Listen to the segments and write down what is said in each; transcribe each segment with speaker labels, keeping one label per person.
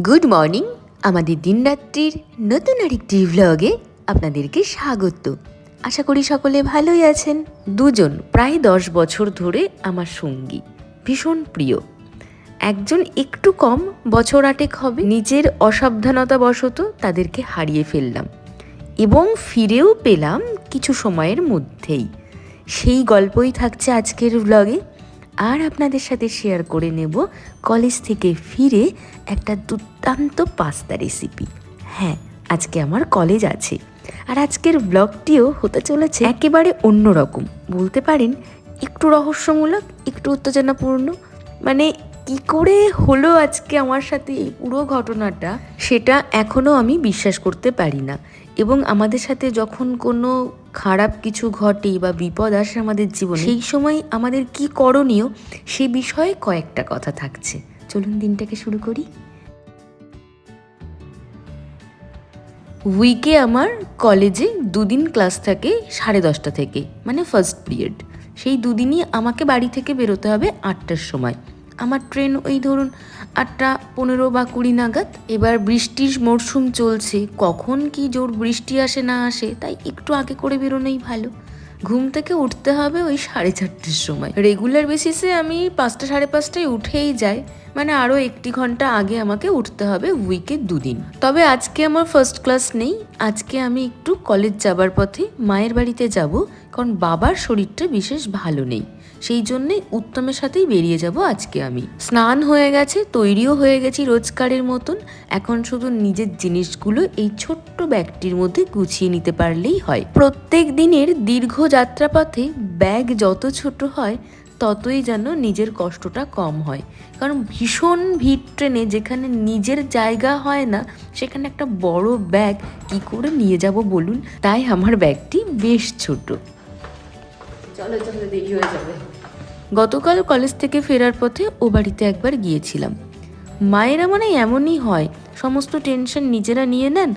Speaker 1: Good morning. আমাদের দিনরাত্রির নতুন আরেকটি ভ্লগে আপনাদেরকে স্বাগত। আশা করি সকলে ভালোই আছেন। দুজন প্রায় 10 বছর ধরে আমার সঙ্গী, ভীষণ প্রিয়। একজন একটু কম, বছর 8 হবে। নিজের অসাবধানতাবশত তাদেরকে হারিয়ে ফেললাম এবং ফিরেও পেলাম কিছু সময়ের মধ্যেই। সেই গল্পই থাকছে আজকের ভ্লগে। আর আপনাদের সাথে শেয়ার করে নেব কলেজ থেকে ফিরে একটা দুর্দান্ত পাস্তা রেসিপি। হ্যাঁ, আজকে আমার কলেজ আছে, আর আজকের ব্লগটিও হতে চলেছে একেবারে অন্যরকম। বলতে পারেন একটু রহস্যমূলক, একটু উত্তেজনাপূর্ণ। মানে কি করে হলো আজকে আমার সাথে এই পুরো ঘটনাটা, সেটা এখনও আমি বিশ্বাস করতে পারি না। এবং আমাদের সাথে যখন কোনো খারাপ কিছু ঘটে বা বিপদ আসে আমাদের জীবনে, সেই সময় আমাদের কি করণীয় সে বিষয়ে কয়েকটা কথা থাকছে। চলুন দিনটাকে শুরু করি। উইকে আমার কলেজে দুদিন ক্লাস থাকে 10:30 থেকে, মানে ফার্স্ট পিরিয়ড। সেই দুদিনই আমাকে বাড়ি থেকে বেরোতে হবে 8টার সময়। আমার ট্রেন ওই ধরুন 8:15 বা 20 নাগাদ। এবার বৃষ্টির মরশুম চলছে, কখন কি জোর বৃষ্টি আসে না আসে, তাই একটু আগে করে বেরোনোই ভালো। ঘুম থেকে উঠতে হবে ওই 4:30টার সময়। রেগুলার বেসিসে আমি 5টা 5:30টায় উঠেই যাই, মানে আরও 1 ঘন্টা আগে আমাকে উঠতে হবে উইকে দুদিন। তবে আজকে আমার ফার্স্ট ক্লাস নেই। আজকে আমি একটু কলেজ যাবার পথে মায়ের বাড়িতে যাব, কারণ বাবার শরীরটা বিশেষ ভালো নেই। সেই জন্যে উত্তমের সাথেই বেরিয়ে যাব আজকে আমি। স্নান হয়ে গেছে, তৈরিও হয়ে গেছি রোজকারের মতন। এখন শুধু নিজের জিনিসগুলো এই ছোট্ট ব্যাগটির মধ্যে গুছিয়ে নিতে পারলেই হয়। প্রত্যেক দিনের দীর্ঘ যাত্রাপথে ব্যাগ যত ছোট হয় ততই যেন নিজের কষ্টটা কম হয়। কারণ ভীষণ ভিড় ট্রেনে, যেখানে নিজের জায়গা হয় না, সেখানে একটা বড় ব্যাগ কি করে নিয়ে যাব বলুন। তাই আমার ব্যাগটি বেশ ছোট। চলো চলো, দেরি হয়ে যাবে। গতকাল কলেজ থেকে ফেরার পথে ও বাড়িতে একবার গিয়েছিলাম। মায়েরা মানে এমনই হয়, সমস্ত টেনশন নিজেরা নিয়ে নেন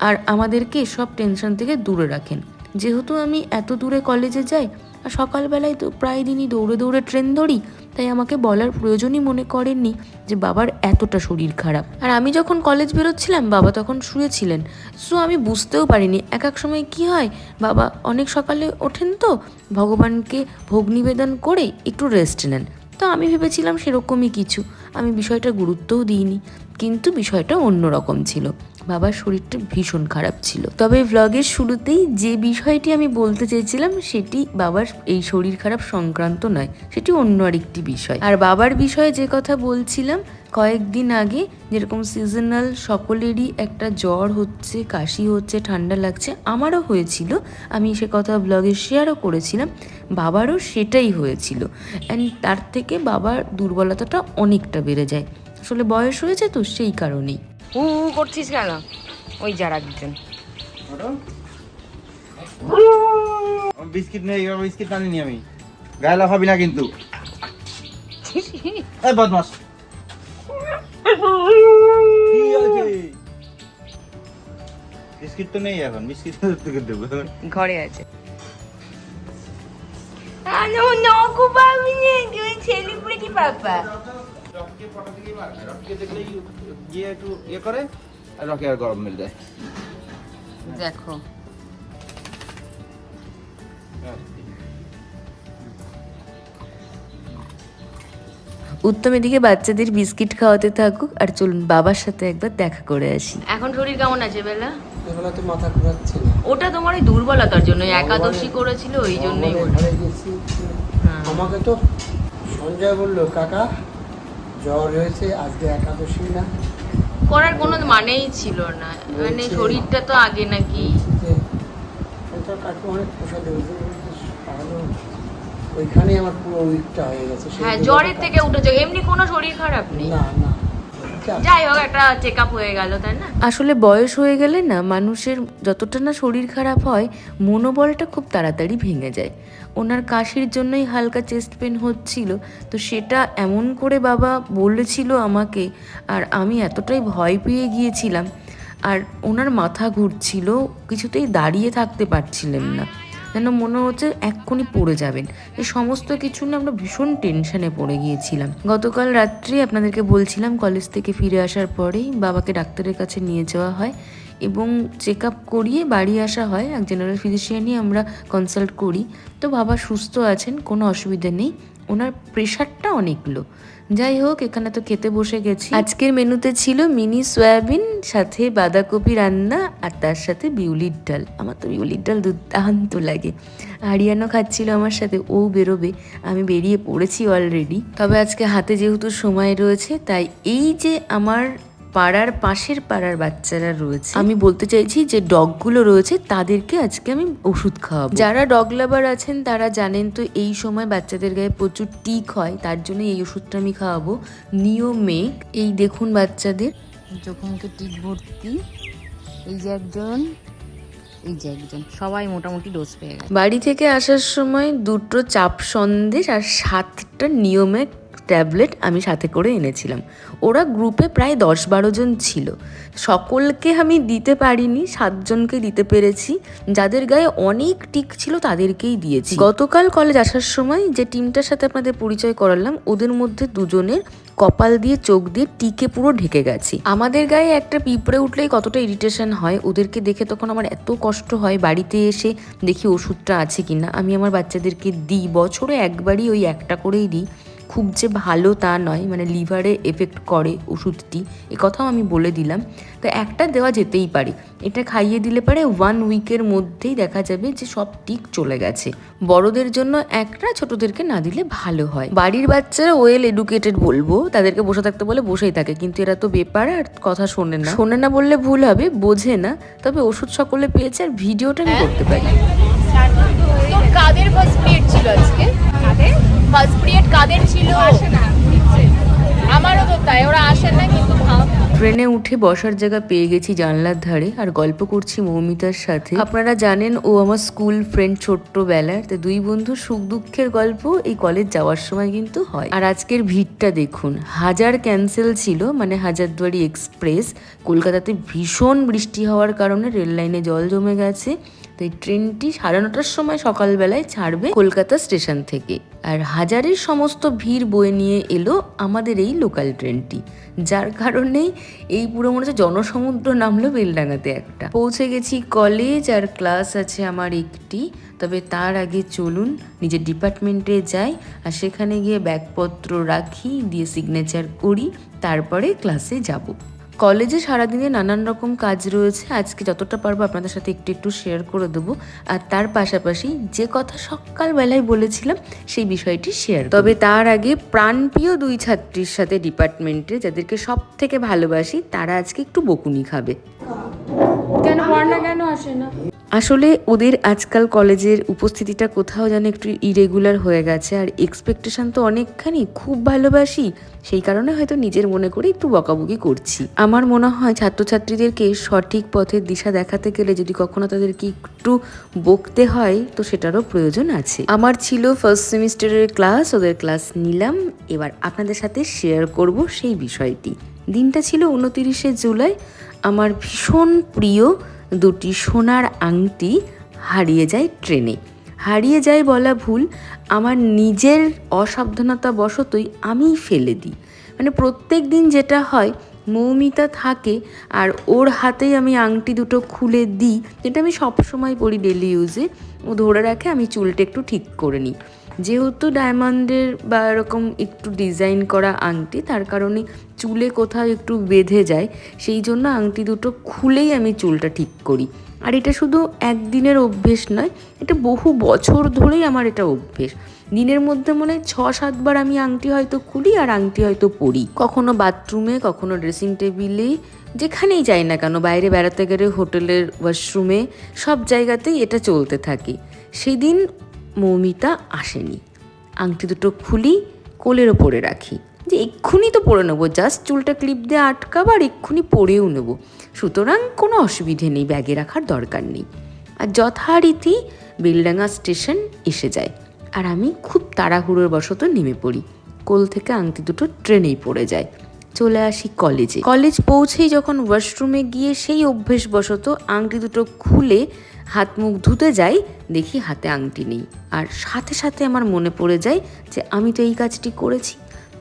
Speaker 1: আর আমাদেরকে সব টেনশন থেকে দূরে রাখেন। যেহেতু আমি এত দূরে কলেজে যাই আর সকালবেলায় তো প্রায় দিনই দৌড়ে দৌড়ে ট্রেন ধরি, তাই আমাকে বলার প্রয়োজনই মনে করেননি যে বাবার এতটা শরীর খারাপ। আর আমি যখন কলেজ বেরোচ্ছিলাম বাবা তখন শুয়েছিলেন। সো আমি বুঝতেও পারিনি। এক সময় কি হয়, বাবা অনেক সকালে ওঠেন তো ভগবানকে ভোগ নিবেদন করে একটু রেস্ট নেন। তো আমি ভেবেছিলাম সেরকমই কিছু, আমি বিষয়টা গুরুত্বও দিইনি। কিন্তু বিষয়টা অন্যরকম ছিল। বাবার শরীরটা ভীষণ খারাপ ছিল। তবে ভ্লগের শুরুতেই যে বিষয়টি আমি বলতে চেয়েছিলাম সেটি বাবার এই শরীর খারাপ সংক্রান্ত নয়, সেটি অন্য আরেকটি বিষয়। আর বাবার বিষয়ে যে কথা বলছিলাম, কয়েকদিন আগে যেরকম সিজনাল সকলেরই একটা জ্বর হচ্ছে, কাশি হচ্ছে, ঠান্ডা লাগছে, আমারও হয়েছিল। আমি সে কথা ব্লগে শেয়ারও করেছিলাম। বাবারও সেটাই হয়েছিল। অ্যান্ড তার থেকে বাবার দুর্বলতাটা অনেকটা বেড়ে যায়। আসলে বয়স হয়েছে তো, সেই কারণেই।
Speaker 2: করছিস কেন? ওই যারা একজন
Speaker 3: বিস্কিট নেই, বিস্কিট আনিনি আমি। গায়ে লাফাবি না কিন্তু। এই বদমাস, কি আছে? বিস্কিট তো নেই এখন, বিস্কিট তোকে দেবো।
Speaker 2: ঘরে আছে। আনো নকু পাবি নে, তুই সেলিব্রিটি পাপা।
Speaker 3: রকিকে ফটো দিকে মার, রকিকে দেখলে গিয়ে একটু ইয়ে করে, আর রকি আর গরম মিল যায়।
Speaker 2: দেখো
Speaker 1: উত্তম এদিকে বাচ্চাদের বিস্কিট খাওয়াতে থাকুক, আর চলুন বাবার সাথে একবার দেখা করে আসি।
Speaker 2: এখন শরীর কেমন আছে বেলা?
Speaker 4: এবেলা তো মাথা ঘোরাচ্ছে না।
Speaker 2: ওটা তোমার ওই দুর্বলতার জন্য, একাদশী করেছিল ওই জন্যই।
Speaker 4: ঘরে গেছি। আমাকে তো সঞ্জয় বললো, কাকা জ্বর হয়েছে, আজকে একাদশী না।
Speaker 2: করার কোনো মানেই ছিল না, মানে শরীরটা তো আগে নাকি।
Speaker 4: কাকু অনেক পোষা দিয়েছে, ওইখানে আমার পুরো উইকটা হয়ে গেছে।
Speaker 2: হ্যাঁ, জ্বরের থেকে উঠেছে, এমনি কোনো শরীর খারাপ নেই।
Speaker 4: না না,
Speaker 2: যাই হোক, একটা চেক আপ হয়ে গেল, তাই না?
Speaker 1: আসলে বয়স হয়ে গেলে না মানুষের যতটা না শরীর খারাপ হয়, মনোবলটা খুব তাড়াতাড়ি ভেঙে যায়। ওনার কাশির জন্যই হালকা চেস্ট পেন হচ্ছিল, তো সেটা এমন করে বাবা বলেছিল আমাকে, আর আমি এতটাই ভয় পেয়ে গিয়েছিলাম। আর ওনার মাথা ঘুরছিল, কিছুতেই দাঁড়িয়ে থাকতে পারছিলেন না। যেন মনে হচ্ছে এক্ষুনি পড়ে যাবেন। এই সমস্ত কিছু নিয়ে আমরা ভীষণ টেনশনে পড়ে গিয়েছিলাম। গতকাল রাত্রে আপনাদেরকে বলছিলাম কলেজ থেকে ফিরে আসার পরেই বাবাকে ডাক্তারের কাছে নিয়ে যাওয়া হয় এবং চেক আপ করিয়ে বাড়ি আসা হয়। এক জেনারেল ফিজিশিয়ানই আমরা কনসাল্ট করি। তো বাবা সুস্থ আছেন, কোনো অসুবিধা নেই, ওনার প্রেশারটা অনেক লো। যাই হোক, এখানে তো খেতে বসে গেছি। আজকের মেনুতে ছিল মিনি সয়াবিন, সাথে বাঁধাকপি রান্না, আর তার সাথে বিউলির ডাল। আমার তো বিউলির ডাল দুর্দান্ত লাগে। আরিয়ানও খাচ্ছিল আমার সাথে, ও বেরোবে, আমি বেরিয়ে পড়েছি অলরেডি। তবে আজকে হাতে যেহেতু সময় রয়েছে, তাই এই যে আমার পাড়ার পাশের পাড়ার বাচ্চারা রয়েছে, আমি বলতে চাইছি যে ডগগুলো রয়েছে তাদেরকে আজকে আমি ওষুধ খাওয়াবো। যারা ডগ লাভার আছেন তারা জানেন তো এই সময় বাচ্চাদের গায়ে প্রচুর টিক হয়, তার জন্য এই ওষুধটা আমি খাওয়াবো, নিওমেক। এই দেখুন বাচ্চাদের
Speaker 2: চোখে মুখে টিক ভর্তি, এই যে একজন, এই যে একজন, সবাই মোটামুটি ডোজ পেয়ে গেছে।
Speaker 1: বাড়ি থেকে আসার সময় 2টো চাপ সন্দেশ আর 7টা নিওমেক ট্যাবলেট আমি সাথে করে এনেছিলাম। ওরা গ্রুপে প্রায় 10-12 জন ছিল, সকলকে আমি দিতে পারিনি, 7 জনকে দিতে পেরেছি। যাদের গায়ে অনেক টিক ছিল তাদেরকেই দিয়েছি। গতকাল কলেজ আসার সময় যে টিমটার সাথে আপনাদের পরিচয় করালাম, ওদের মধ্যে 2 জনের কপাল দিয়ে চোখ দিয়ে টিকে পুরো ঢেকে গেছে। আমাদের গায়ে একটা পিঁপড়ে উঠলেই কতটা ইরিটেশন হয়, ওদেরকে দেখে তখন আমার এত কষ্ট হয়। বাড়িতে এসে দেখি ওষুধটা আছে কিনা। আমি আমার বাচ্চাদেরকে দিই, বছরে একবারই ওই একটা করেই দিই। খুব যে ভালো তা নয়, মানে লিভারে এফেক্ট করে ওষুধটি, এ কথাও আমি বলে দিলাম। তো একটা দেওয়া যেতেই পারে, এটা খাইয়ে দিলে পারে 1 উইকের মধ্যেই দেখা যাবে যে সব টিক চলে গেছে। বড়দের জন্য একটা, ছোটদেরকে না দিলে ভালো হয়। বাড়ির বাচ্চারা ওয়েল এডুকেটেড বলবো, তাদেরকে বসে থাকতে বলে বসেই থাকে, কিন্তু এরা তো বেপার আর কথা শোনে না বললে ভুল হবে, বোঝে না। তবে ওষুধ সকলে পেয়েছে আর ভিডিওটা আমি করতে পারি।
Speaker 2: তো কাদের ফার্স্ট পিরিয়ড ছিল আজকে? কাদের ফার্স্ট পিরিয়ড কাদের ছিল? আসে না, আমারও তো তাই, ওরা আসেন না কিন্তু ভাব।
Speaker 1: ট্রেনে উঠে বসার জায়গা পেয়ে গেছি জানলার ধারে, আর গল্প করছি মৌমিতার সাথে। আপনারা জানেন ও আমার স্কুল ফ্রেন্ড ছোট্টবেলার, তো 2 বন্ধুর সুখ দুঃখের গল্প এই কলেজ যাওয়ার সময় কিন্তু হয়। আর আজকের ভিড়টা দেখুন, হাজার ক্যান্সেল ছিল, মানে হাজারদুয়ারি এক্সপ্রেস। কলকাতাতে ভীষণ বৃষ্টি হওয়ার কারণে রেল লাইনে জল জমে গেছে। তো এই ট্রেনটি 9:30টার সময় সকালবেলায় ছাড়বে কলকাতা স্টেশন থেকে। আর হাজারের সমস্ত ভিড় বয়ে নিয়ে এলো আমাদের এই লোকাল ট্রেনটি, যার কারণে এই পুরো মনে হচ্ছে জনসমুদ্র নামলো বেলডাঙাতে একটা। পৌঁছে গেছি কলেজ, আর ক্লাস আছে আমার একটি। তবে তার আগে চলুন নিজের ডিপার্টমেন্টে যাই, আর সেখানে গিয়ে ব্যাগপত্র রাখি, দিয়ে সিগনেচার করি, তারপরে ক্লাসে যাব। কলেজে সারাদিনে নানান রকম কাজ রয়েছে, আজকে যতটা পারবো আপনাদের সাথে একটু একটু শেয়ার করে দেবো। আর তার পাশাপাশি যে কথা সকালবেলায় বলেছিলাম সেই বিষয়টি শেয়ার। তবে তার আগে প্রাণপ্রিয় 2 ছাত্রীর সাথে ডিপার্টমেন্টে, যাদেরকে সব থেকে ভালোবাসি, তারা আজকে একটু বকুনি খাবে।
Speaker 2: কেন পড়না কেন আসে না?
Speaker 1: আসলে ওদের আজকাল কলেজের উপস্থিতিটা কোথাও যেন একটু ইরেগুলার হয়ে গেছে, আর এক্সপেকটেশন তো অনেকখানি, খুব ভালোবাসি, সেই কারণে হয়তো নিজের মনে করে একটু বকাবকি করছি। আমার মনে হয় ছাত্রছাত্রীদেরকে সঠিক পথের দিশা দেখাতে গেলে যদি কখনো তাদেরকে একটু বকতে হয়, তো সেটারও প্রয়োজন আছে। আমার ছিল ফার্স্ট সেমিস্টারের ক্লাস, ওদের ক্লাস নিলাম, এবার আপনাদের সাথে শেয়ার করব সেই বিষয়টি। দিনটা ছিল 29শে জুলাই। আমার ভীষণ প্রিয় 2টি সোনার আংটি হারিয়ে যায় ট্রেনে। হারিয়ে যায় বলা ভুল, আমার নিজের অসাবধানতা বশতই আমিই ফেলে দিই। মানে প্রত্যেক দিন যেটা হয়, মৌমিতা থাকে আর ওর হাতেই আমি আংটি 2টো খুলে দিই, যেটা আমি সবসময় পরি ডেলি ইউজে। ও ধরে রাখে, আমি চুলটা একটু ঠিক করে নিই। যেহেতু ডায়মন্ডের বা এরকম একটু ডিজাইন করা আংটি, তার কারণে চুলে কোথাও একটু বেঁধে যায়, সেই জন্য আংটি 2টো খুলেই আমি চুলটা ঠিক করি। আর এটা শুধু একদিনের অভ্যেস নয়, এটা বহু বছর ধরেই আমার এটা অভ্যেস। দিনের মধ্যে মনে হয় 6-7 বার আমি আংটি হয়তো খুলি আর আংটি হয়তো পরি। কখনো বাথরুমে, কখনো ড্রেসিং টেবিলে, যেখানেই যাই না কেন, বাইরে বেড়াতে গেলে হোটেলের ওয়াশরুমে, সব জায়গাতেই এটা চলতে থাকে। সেদিন মৌমিতা আসেনি, আংটি 2টো খুলি, কোলের ওপরে রাখি, যে এক্ষুনি তো পরে নেবো, জাস্ট চুলটা ক্লিপ দিয়ে আটকাবো আর এক্ষুনি পরেও নেবো, সুতরাং কোনো অসুবিধে নেই, ব্যাগে রাখার দরকার নেই। আর যথারীতি বেলডাঙা স্টেশন এসে যায়, আর আমি খুব তাড়াহুড়োর বশত নেমে পড়ি। কোল থেকে আংটি 2টো ট্রেনেই পড়ে যায়। চলে আসি কলেজে। কলেজ পৌঁছেই যখন ওয়াশরুমে গিয়ে সেই অভ্যেসবশত আংটি 2টো খুলে হাত মুখ ধুতে যাই, দেখি হাতে আংটি নেই। আর সাথে সাথে আমার মনে পড়ে যায় যে আমি তো এই কাজটি করেছি।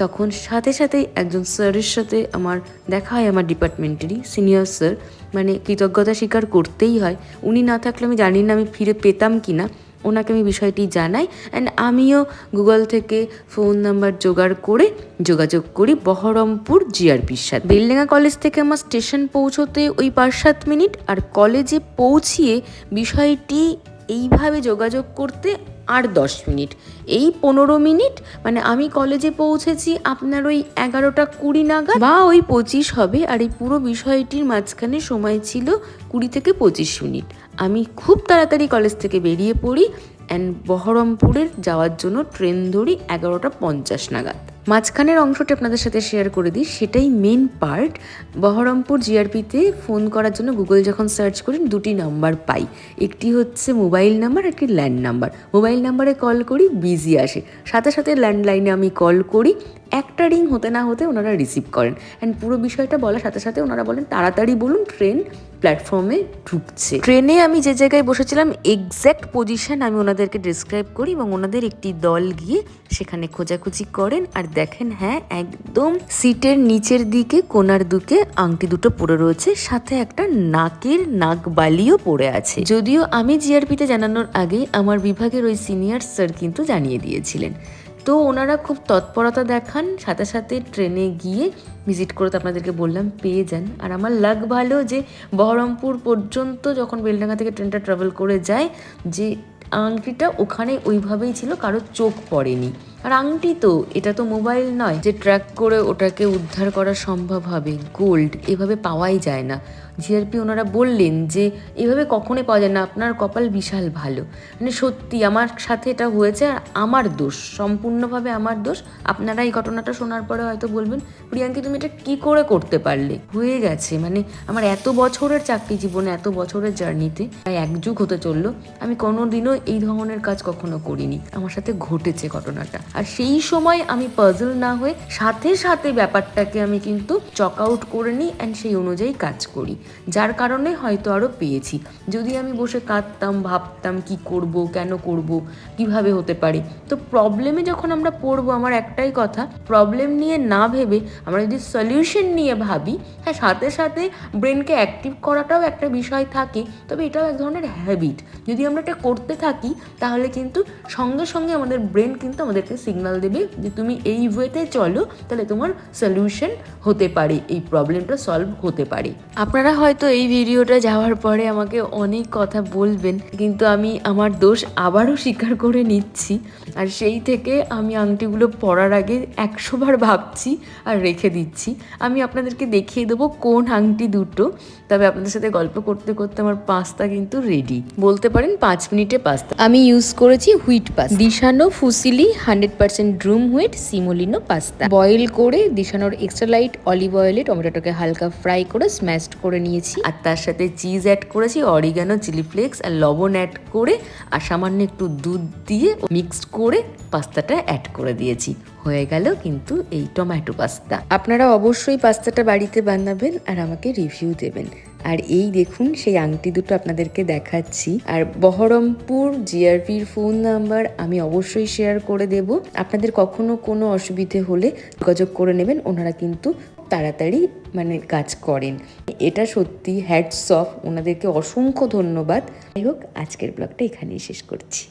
Speaker 1: তখন সাথে সাথেই একজন স্যারের সাথে আমার দেখা হয়, আমার ডিপার্টমেন্টেরই সিনিয়র স্যার, মানে কৃতজ্ঞতা স্বীকার করতেই হয়। উনি না থাকলে আমি জানি না আমি ফিরে পেতাম কি না। ওনাকে আমি বিষয়টি জানাই অ্যান্ড আমিও গুগল থেকে ফোন নাম্বার জোগাড় করে যোগাযোগ করি বহরমপুর জিআরপির সাথে। বেলডাঙ্গা কলেজ থেকে আমার স্টেশন পৌঁছতে ওই 5-7 মিনিট, আর কলেজে পৌঁছিয়ে বিষয়টি এইভাবে যোগাযোগ করতে আর 10 মিনিট। এই 15 মিনিট মানে আমি কলেজে পৌঁছেছি আপনার ওই 11টা 20 নাগাদ বা ওই 25 হবে, আর এই পুরো বিষয়টির মাঝখানে সময় ছিল 20 থেকে 25 মিনিট। আমি খুব তাড়াতাড়ি কলেজ থেকে বেরিয়ে পড়ি অ্যান্ড বহরমপুরের যাওয়ার জন্য ট্রেন ধরি 11টা 50 নাগাদ। মাঝখানের অংশটা আপনাদের সাথে শেয়ার করে দিই, সেটাই মেন পার্ট। বহরমপুর জিআরপিতে ফোন করার জন্য গুগল যখন সার্চ করি 2টি নাম্বার পাই, একটি হচ্ছে মোবাইল নাম্বার, একটি ল্যান্ড নাম্বার। মোবাইল নাম্বারে কল করি, বিজি আসে, সাথে সাথে ল্যান্ডলাইনে আমি কল করি, একটা রিং হতে না হতে ওনারা রিসিভ করেন অ্যান্ড পুরো বিষয়টা বলার সাথে সাথে ওনারা বলেন তাড়াতাড়ি বলুন, ট্রেন প্ল্যাটফর্মে ঢুকছে। ট্রেনে আমি যে জায়গায় বসেছিলাম এক্স্যাক্ট পজিশন আমি ওনাদেরকে ডিসক্রাইব করি এবং ওনাদের একটি দল গিয়ে সেখানে খোঁজাখুঁজি করেন আর দেখেন হ্যাঁ একদম সিটের নিচের দিকে কোনার দিকে আংটি দুটো পড়ে রয়েছে, সাথে একটা নাকের নাকবালিও পড়ে আছে। যদিও আমি জিআরপিতে জানানোর আগে আমার বিভাগের ওই সিনিয়র স্যার কিন্তু জানিয়ে দিয়েছিলেন। তো ওনারা খুব তৎপরতা দেখান, সাথে সাথে ট্রেনে গিয়ে ভিজিট করে তো আপনাদেরকে বললাম পেয়ে যান। আর আমার লাক ভালো যে বহরমপুর পর্যন্ত যখন বেলডাঙ্গা থেকে ট্রেনটা ট্রাভেল করে যায়, যে আংটিটা ওখানে ওইভাবেই ছিল, কারো চোখ পড়েনি। আর আংটি তো, এটা তো মোবাইল নয় যে ট্র্যাক করে ওটাকে উদ্ধার করা সম্ভব হবে। গোল্ড এভাবে পাওয়াই যায় না। জিআরপি ওনারা বললেন যে এভাবে কখনোই পাওয়া যায় না, আপনার কপাল বিশাল ভালো। মানে সত্যি আমার সাথে এটা হয়েছে আর আমার দোষ, সম্পূর্ণভাবে আমার দোষ। আপনারা এই ঘটনাটা শোনার পরে হয়তো বলবেন প্রিয়াঙ্কি তুমি এটা কী করে করতে পারলে। হয়ে গেছে, মানে আমার এত বছরের চাকরি জীবনে, এত বছরের জার্নিতে প্রায় 1 যুগ হতে চললো, আমি কোনোদিনও এই ধরনের কাজ কখনো করিনি। আমার সাথে ঘটেছে ঘটনাটা। আর সেই সময় আমি পাজল না হয়ে সাথে সাথে ব্যাপারটাকে আমি কিন্তু চক আউট করে নিই অ্যান্ড সেই অনুযায়ী কাজ করি, যার কারণে হয়তো আরও পেয়েছি। যদি আমি বসে কাঁদতাম, ভাবতাম কি করব, কেন করব, কিভাবে হতে পারে, তো প্রবলেমে যখন আমরা পড়বো, আমার একটাই কথা, প্রবলেম নিয়ে না ভেবে আমরা যদি সলিউশন নিয়ে ভাবি, হ্যাঁ সাথে সাথে ব্রেনকে অ্যাক্টিভ করাটাও একটা বিষয় থাকে, তবে এটাও এক ধরনের হ্যাবিট। যদি আমরা এটা করতে থাকি তাহলে কিন্তু সঙ্গে সঙ্গে আমাদের ব্রেন কিন্তু আমাদেরকে সিগন্যাল দেবে যে তুমি এই ওয়েতে চলো, তাহলে তোমার সলিউশন হতে পারে, এই প্রবলেমটা সলভ হতে পারে। আপনারা হয়তো এই ভিডিওটা যাওয়ার পরে আমাকে অনেক কথা বলবেন, কিন্তু আমি আমার দোষ আবারও স্বীকার করে নিচ্ছি। আর সেই থেকে আমি আংটিগুলো পরার আগে 100 বার ভাবছি আর রেখে দিচ্ছি। আমি আপনাদেরকে দেখিয়ে দেবো কোন আংটি দুটো। তবে আপনাদের সাথে গল্প করতে করতে আমার পাস্তা কিন্তু রেডি, বলতে পারেন 5 মিনিটে পাস্তা। আমি ইউজ করেছি wheat pasta, Disano fusilli 100% durum wheat semolina pasta. Boil করে দিশানোর এক্সট্রা লাইট অলিভ অয়েলে টমেটোটাকে হালকা ফ্রাই করে স্ম্যাশড করে নিয়েছি, আর তার সাথে চিজ অ্যাড করেছি, অরিগানো, চিলি ফ্লেক্স আর লবণ অ্যাড করে, আর সামান্য একটু দুধ দিয়ে মিক্সড করে পাস্তাটা অ্যাড করে দিয়েছি। হয়ে গেল কিন্তু এই টমেটো পাস্তা। আপনারা অবশ্যই পাস্তাটা বাড়িতে বানাবেন আর আমাকে রিভিউ দেবেন। আর এই দেখুন সেই আংটি দুটো আপনাদেরকে দেখাচ্ছি। আর বহরমপুর জিআরপির ফোন নাম্বার আমি অবশ্যই শেয়ার করে দেব। আপনাদের কখনো কোনো অসুবিধে হলে যোগাযোগ করে নেবেন, ওনারা কিন্তু তাড়াতাড়ি মানে কাজ করেন। এটা সত্যি হ্যাটস অফ, ওনাদেরকে অসংখ্য ধন্যবাদ। যাই হোক, আজকের ব্লগটা এখানেই শেষ করছি।